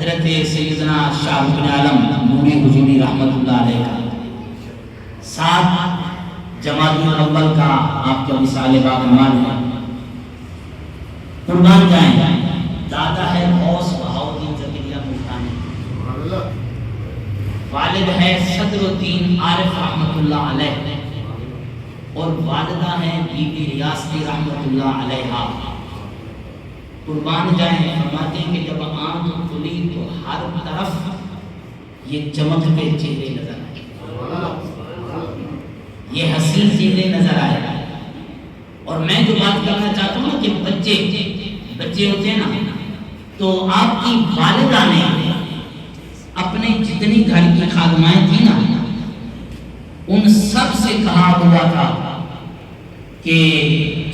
حضرت سیدنا شاہ بن عالم نوری حضوری رحمت اللہ علیہ کا 7 جمادی الاول کا آپ کا وصال باقرمان ہے. قربان جائیں دادا ہے غوث بہاؤالدین زکریا ملتانی، والد ہے صدر الدین عارف رحمت اللہ علیہ، اور والدہ ہے بی بی ریاستی رحمت اللہ علیہ. قربان جائیں فرماتے ہیں کہ جب آنکھ کھلی تو ہر طرف یہ چمکتے چہرے نظر آئے، یہ حسین چہرے نظر آئے. اور میں جو بات کرنا چاہتا ہوں نا کہ بچے ہوتے ہیں نا، تو آپ کی والدہ نے اپنے جتنی گھر کی خادمائیں تھیں نا ان سب سے کہا ہوا تھا کہ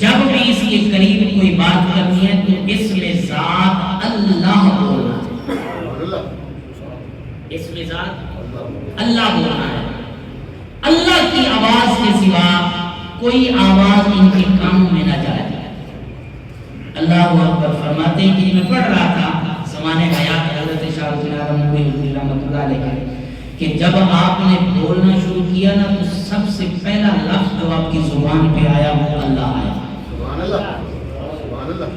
جب بھی اس کے قریب کوئی بات کرنی ہے تو اس میں ذات اللہ بولنا، اس میں ذات اللہ بولنا ہے. اللہ کی آواز کے سوا کوئی آواز ان کے کانوں میں نہ جائے. اللہ اکبر. فرماتے ہیں کہ میں پڑھ رہا تھا زمانے حیات حضرت شاہ بن عالم نوری حضوری رحمۃ اللہ علیہ کہ جب آپ نے بولنا شروع کیا نا تو سب سے پہلا لفظ جو آپ کی زبان پہ آیا وہ اللہ آیا. سبحان اللہ، سبحان اللہ.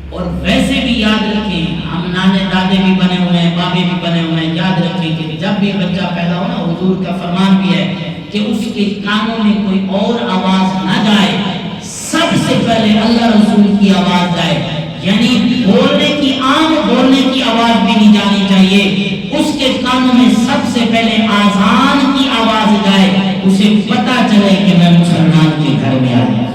اور ویسے بھی یاد رکھیں، ہم نانے دادے بھی بنے ہوئے ہیں، بابے بھی بنے ہوئے ہیں، یاد رکھیں کہ جب بھی بچہ پیدا ہو نا حضور کا فرمان بھی ہے کہ اس کے کانوں میں کوئی اور آواز نہ جائے، سب سے پہلے اللہ رسول کی آواز جائے. یعنی بولنے کی عام بولنے کی آواز بھی نہیں جانی چاہیے، اس کے کانوں میں سب سے پہلے آذان کی آواز جائے، اسے پتہ چلے کہ میں مسلمان کے گھر میں آیا.